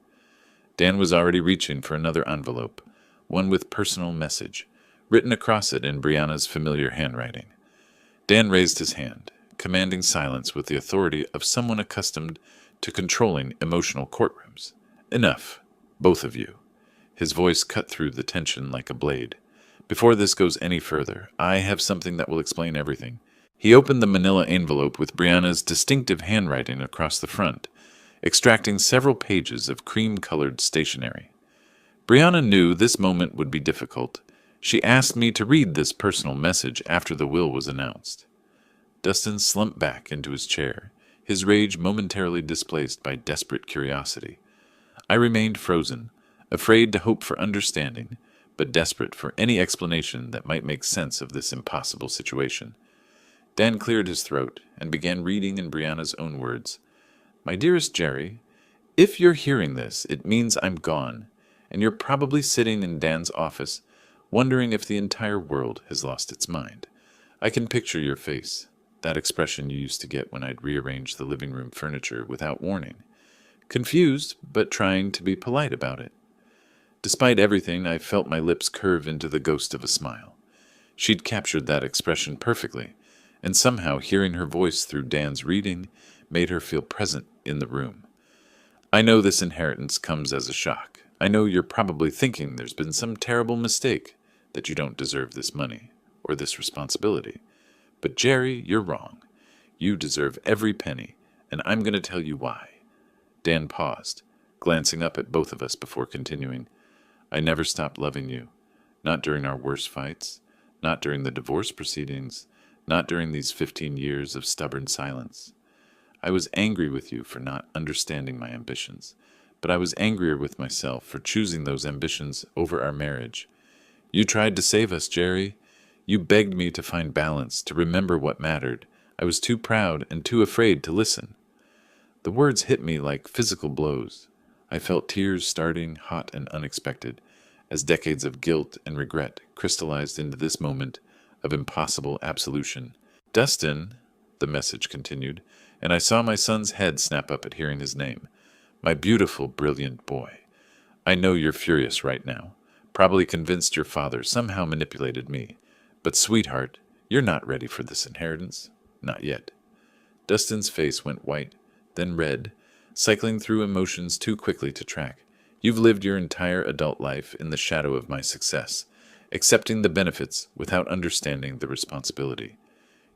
Dan was already reaching for another envelope, one with personal message, written across it in Brianna's familiar handwriting. Dan raised his hand, commanding silence with the authority of someone accustomed to controlling emotional courtrooms. "Enough, both of you." His voice cut through the tension like a blade. "Before this goes any further, I have something that will explain everything." He opened the manila envelope with Brianna's distinctive handwriting across the front, extracting several pages of cream-colored stationery. Brianna knew this moment would be difficult. She asked me to read this personal message after the will was announced. Dustin slumped back into his chair, his rage momentarily displaced by desperate curiosity. I remained frozen, afraid to hope for understanding, but desperate for any explanation that might make sense of this impossible situation. Dan cleared his throat and began reading in Brianna's own words. "My dearest Jerry, if you're hearing this, it means I'm gone, and you're probably sitting in Dan's office, wondering if the entire world has lost its mind. I can picture your face, that expression you used to get when I'd rearranged the living room furniture without warning. Confused, but trying to be polite about it. Despite everything, I felt my lips curve into the ghost of a smile. She'd captured that expression perfectly, and somehow hearing her voice through Dan's reading made her feel present in the room. I know this inheritance comes as a shock. I know you're probably thinking there's been some terrible mistake, that you don't deserve this money, or this responsibility. But Jerry, you're wrong. You deserve every penny, and I'm going to tell you why." Dan paused, glancing up at both of us before continuing. "I never stopped loving you. Not during our worst fights, not during the divorce proceedings, not during these 15 years of stubborn silence. I was angry with you for not understanding my ambitions, but I was angrier with myself for choosing those ambitions over our marriage. You tried to save us, Jerry. You begged me to find balance, to remember what mattered. I was too proud and too afraid to listen." The words hit me like physical blows. I felt tears starting, hot and unexpected, as decades of guilt and regret crystallized into this moment of impossible absolution. "Dustin," the message continued, and I saw my son's head snap up at hearing his name. "My beautiful, brilliant boy. I know you're furious right now, probably convinced your father somehow manipulated me. But, sweetheart, you're not ready for this inheritance. Not yet." Dustin's face went white, then red, cycling through emotions too quickly to track. You've lived your entire adult life in the shadow of my success, accepting the benefits without understanding the responsibility.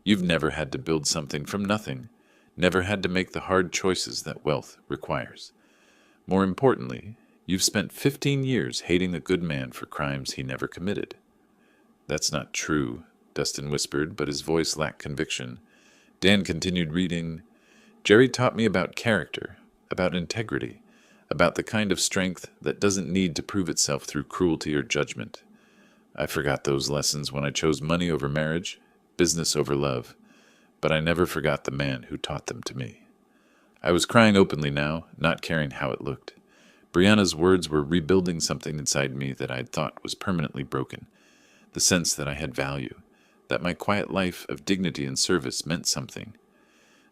You've never had to build something from nothing, never had to make the hard choices that wealth requires. More importantly, you've spent 15 years hating a good man for crimes he never committed. That's not true, Dustin whispered, but his voice lacked conviction. Dan continued reading. Jerry taught me about character, about integrity, about the kind of strength that doesn't need to prove itself through cruelty or judgment. I forgot those lessons when I chose money over marriage, business over love, but I never forgot the man who taught them to me. I was crying openly now, not caring how it looked. Brianna's words were rebuilding something inside me that I'd thought was permanently broken, the sense that I had value, that my quiet life of dignity and service meant something.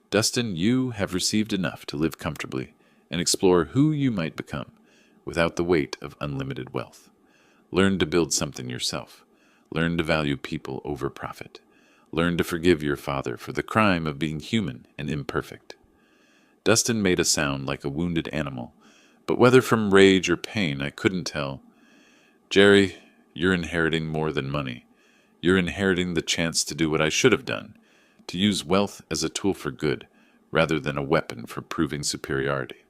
Dustin, you have received enough to live comfortably and explore who you might become without the weight of unlimited wealth. Learn to build something yourself. Learn to value people over profit. Learn to forgive your father for the crime of being human and imperfect. Dustin made a sound like a wounded animal, but whether from rage or pain I couldn't tell. Jerry, you're inheriting more than money. You're inheriting the chance to do what I should have done, to use wealth as a tool for good, rather than a weapon for proving superiority.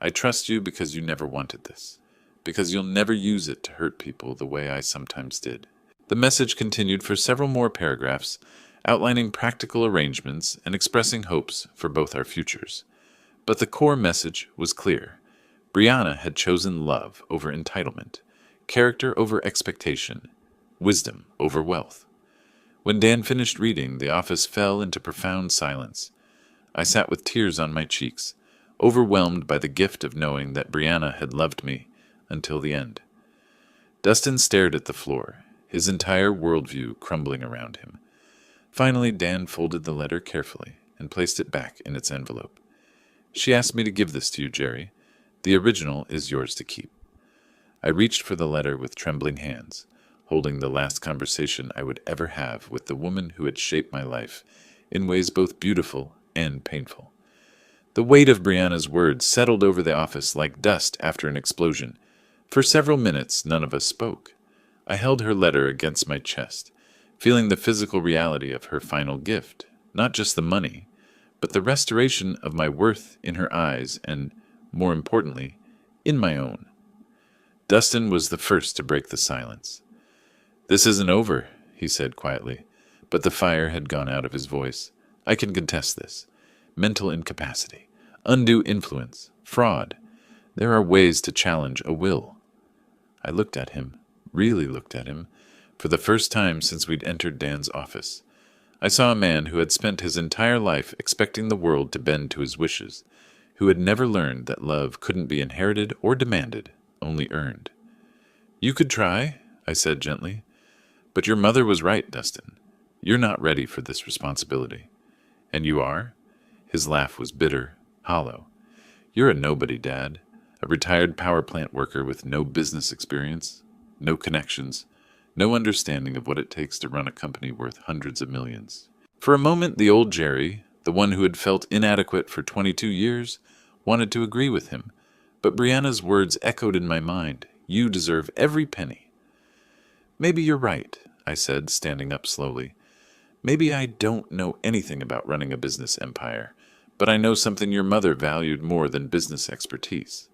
I trust you because you never wanted this, because you'll never use it to hurt people the way I sometimes did. The message continued for several more paragraphs, outlining practical arrangements and expressing hopes for both our futures. But the core message was clear. Brianna had chosen love over entitlement, character over expectation, wisdom over wealth. When Dan finished reading, the office fell into profound silence. I sat with tears on my cheeks, overwhelmed by the gift of knowing that Brianna had loved me until the end. Dustin stared at the floor, his entire worldview crumbling around him. Finally, Dan folded the letter carefully and placed it back in its envelope. She asked me to give this to you, Jerry. The original is yours to keep. I reached for the letter with trembling hands, holding the last conversation I would ever have with the woman who had shaped my life in ways both beautiful and painful. The weight of Brianna's words settled over the office like dust after an explosion. For several minutes, none of us spoke. I held her letter against my chest, feeling the physical reality of her final gift, not just the money, but the restoration of my worth in her eyes and, more importantly, in my own. Dustin was the first to break the silence. This isn't over, he said quietly, but the fire had gone out of his voice. I can contest this. Mental incapacity, undue influence, fraud. There are ways to challenge a will. I looked at him, really looked at him, for the first time since we'd entered Dan's office. I saw a man who had spent his entire life expecting the world to bend to his wishes, who had never learned that love couldn't be inherited or demanded, only earned. You could try, I said gently, but your mother was right, Dustin. You're not ready for this responsibility. And you are? His laugh was bitter, hollow. You're a nobody, Dad, a retired power plant worker with no business experience, no connections, no understanding of what it takes to run a company worth hundreds of millions. For a moment, the old Jerry, the one who had felt inadequate for 22 years, wanted to agree with him, but Brianna's words echoed in my mind. You deserve every penny. Maybe you're right, I said, standing up slowly. Maybe I don't know anything about running a business empire, but I know something your mother valued more than business expertise.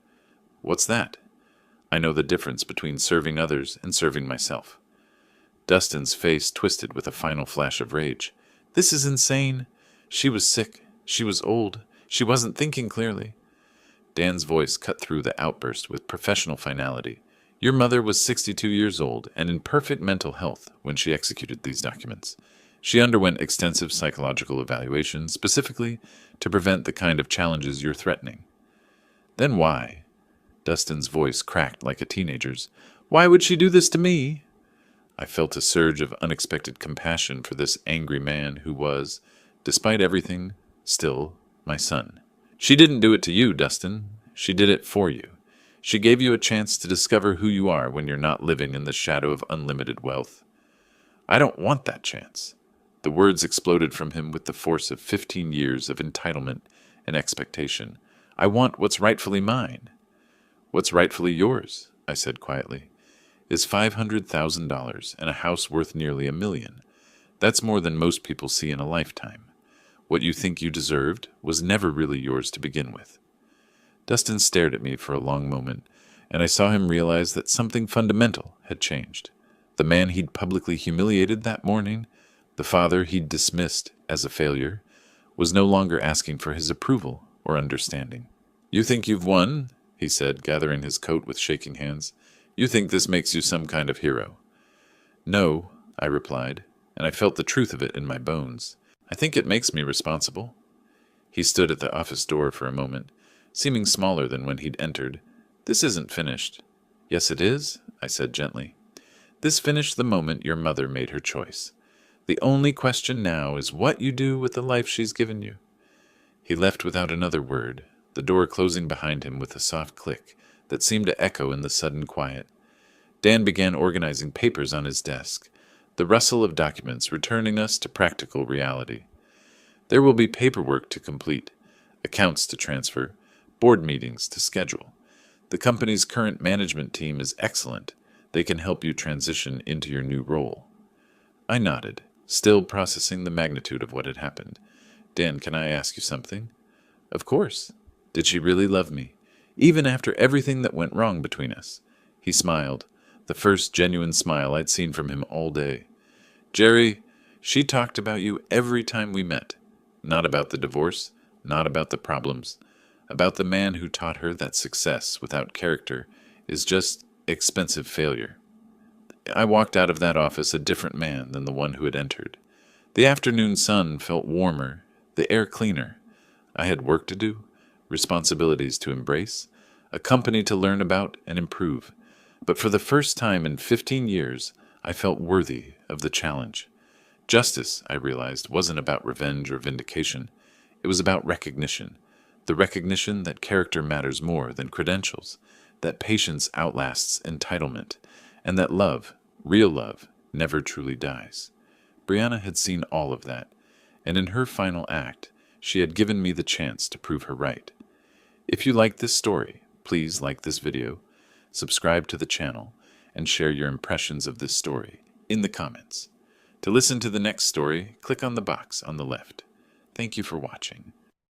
What's that? I know the difference between serving others and serving myself. Dustin's face twisted with a final flash of rage. This is insane. She was sick. She was old. She wasn't thinking clearly. Dan's voice cut through the outburst with professional finality. Your mother was 62 years old and in perfect mental health when she executed these documents. She underwent extensive psychological evaluation specifically to prevent the kind of challenges you're threatening. Then why? Dustin's voice cracked like a teenager's. Why would she do this to me? I felt a surge of unexpected compassion for this angry man who was, despite everything, still my son. She didn't do it to you, Dustin. She did it for you. She gave you a chance to discover who you are when you're not living in the shadow of unlimited wealth. I don't want that chance. The words exploded from him with the force of 15 years of entitlement and expectation. I want what's rightfully mine. What's rightfully yours, I said quietly, is $500,000 and a house worth nearly $1 million. That's more than most people see in a lifetime. What you think you deserved was never really yours to begin with. Dustin stared at me for a long moment, and I saw him realize that something fundamental had changed. The man he'd publicly humiliated that morning, the father he'd dismissed as a failure, was no longer asking for his approval or understanding. "You think you've won?" he said, gathering his coat with shaking hands. "You think this makes you some kind of hero?" "No," I replied, and I felt the truth of it in my bones. "I think it makes me responsible." He stood at the office door for a moment, seeming smaller than when he'd entered. "This isn't finished." "Yes, it is," I said gently. "This finished the moment your mother made her choice. The only question now is what you do with the life she's given you." He left without another word, the door closing behind him with a soft click that seemed to echo in the sudden quiet. Dan began organizing papers on his desk, the rustle of documents returning us to practical reality. There will be paperwork to complete, accounts to transfer, board meetings to schedule. The company's current management team is excellent. They can help you transition into your new role. I nodded, still processing the magnitude of what had happened. "Dan, can I ask you something?" "Of course." "Did she really love me, even after everything that went wrong between us?" He smiled, the first genuine smile I'd seen from him all day. "Jerry, she talked about you every time we met. Not about the divorce, not about the problems, about the man who taught her that success without character is just expensive failure." I walked out of that office a different man than the one who had entered. The afternoon sun felt warmer, the air cleaner. I had work to do, responsibilities to embrace, a company to learn about and improve. But for the first time in 15 years, I felt worthy of the challenge. Justice, I realized, wasn't about revenge or vindication. It was about recognition. The recognition that character matters more than credentials, that patience outlasts entitlement, and that love, real love, never truly dies. Brianna had seen all of that, and in her final act, she had given me the chance to prove her right. If you like this story, please like this video, subscribe to the channel, and share your impressions of this story in the comments. To listen to the next story, click on the box on the left. Thank you for watching.